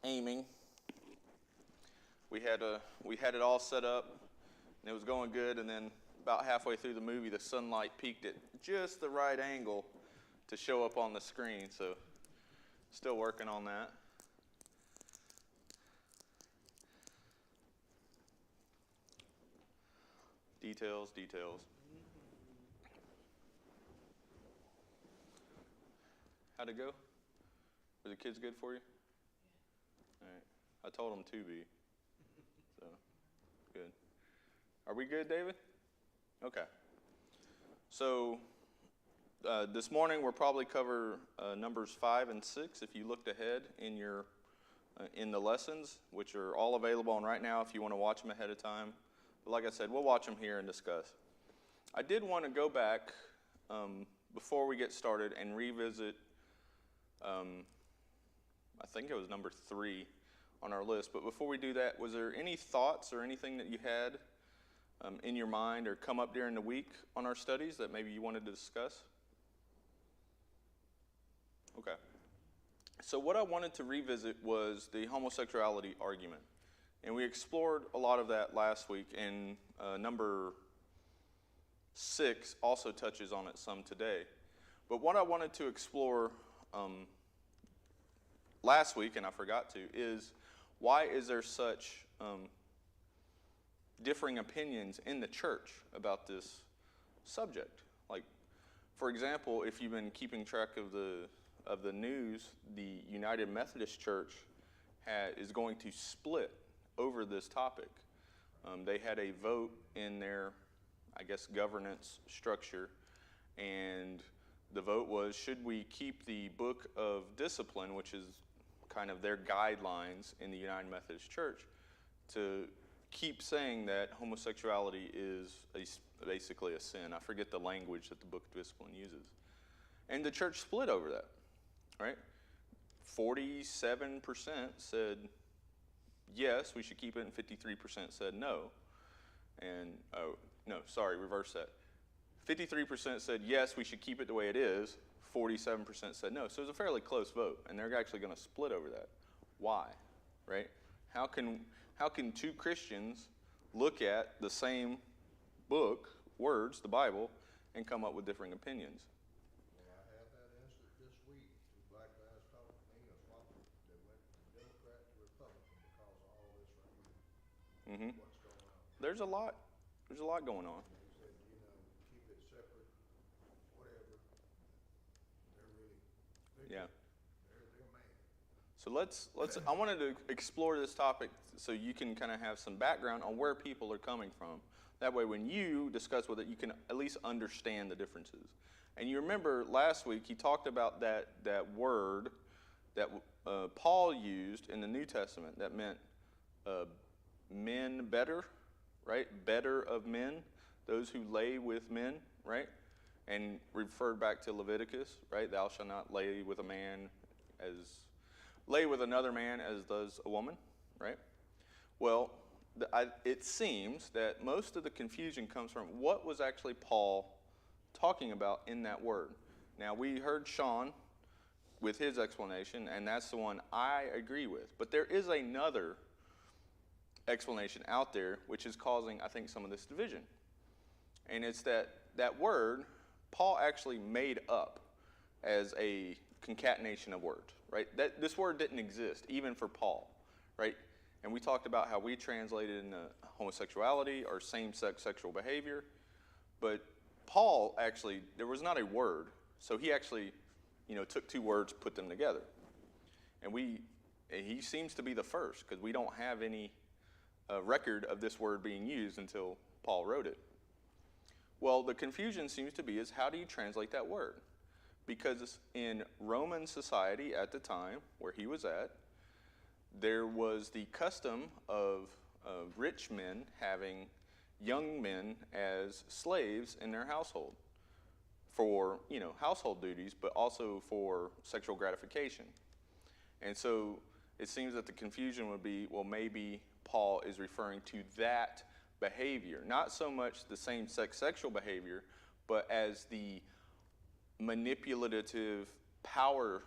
aiming. We had it all set up, and it was going good. And then about halfway through the movie, the sunlight peaked at just the right angle to show up on the screen. So, still working on that. Details. How'd it go? Were the kids good for you? All right. I told them to be. So, good. Are we good, David? Okay. So, this morning we'll probably cover numbers 5 and 6 if you looked ahead in your in the lessons, which are all available on right now if you want to watch them ahead of time. But like I said, we'll watch them here and discuss. I did want to go back before we get started and revisit, I think it was number 3 on our list. But before we do that, was there any thoughts or anything that you had in your mind or come up during the week on our studies that maybe you wanted to discuss? Okay. So what I wanted to revisit was the homosexuality argument. And we explored a lot of that last week, and number 6 also touches on it some today. But what I wanted to explore last week, and I forgot to, is why is there such differing opinions in the church about this subject? Like, for example, if you've been keeping track of the news, the United Methodist Church is going to split over this topic. They had a vote in their, I guess, governance structure, and the vote was, should we keep the Book of Discipline, which is kind of their guidelines in the United Methodist Church, to keep saying that homosexuality is basically a sin. I forget the language that the Book of Discipline uses. And the church split over that, right? 47% said yes, we should keep it, and 53% said no. And, reverse that. 53% said yes, we should keep it the way it is. 47% said no. So it was a fairly close vote, and they're actually going to split over that. Why, right? How can two Christians look at the same book, words, the Bible, and come up with differing opinions? Well, I had that incident this week. Two black guys talked to me, a swap. They went from Democrat to Republican because of all this right here. Mm-hmm. What's going on? There's a lot going on. They said, keep it separate, whatever. They're really, Yeah. they're mad. So I wanted to explore this topic so you can kind of have some background on where people are coming from. That way, when you discuss with it, you can at least understand the differences. And you remember last week, he talked about that word that Paul used in the New Testament that meant men better, right? Better of men, those who lay with men, right? And referred back to Leviticus, right? Thou shalt not lay with another man as does a woman, right? Well, it seems that most of the confusion comes from what was actually Paul talking about in that word. Now, we heard Sean with his explanation, and that's the one I agree with. But there is another explanation out there which is causing, I think, some of this division. And it's that word Paul actually made up as a concatenation of words, right? This word didn't exist even for Paul, right? And we talked about how we translated into homosexuality or same-sex sexual behavior. But Paul actually, there was not a word. So he actually, took two words, put them together. And he seems to be the first because we don't have any record of this word being used until Paul wrote it. Well, the confusion seems to be is how do you translate that word? Because in Roman society at the time where he was at, there was the custom of rich men having young men as slaves in their household for, household duties, but also for sexual gratification. And so it seems that the confusion would be, well, maybe Paul is referring to that behavior, not so much the same-sex sexual behavior, but as the manipulative power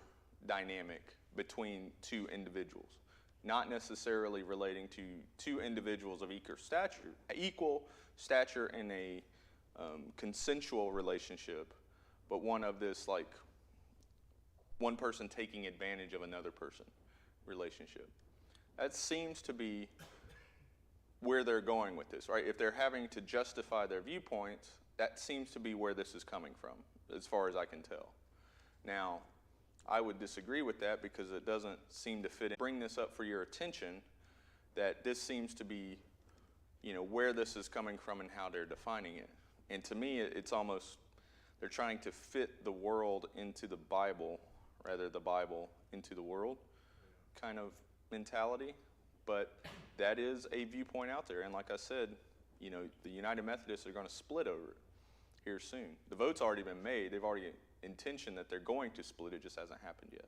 dynamic between two individuals. not necessarily relating to two individuals of equal stature in a consensual relationship, but one of this like one person taking advantage of another person relationship. That seems to be where they're going with this, right? If they're having to justify their viewpoints, that seems to be where this is coming from, as far as I can tell. Now, I would disagree with that because it doesn't seem to fit in. Bring this up for your attention, that this seems to be, where this is coming from and how they're defining it. And to me, it's almost, they're trying to fit the world into the Bible, rather the Bible into the world kind of mentality. But that is a viewpoint out there. And like I said, the United Methodists are going to split over it here soon. The vote's already been made. They've already intention that they're going to split. It just hasn't happened yet.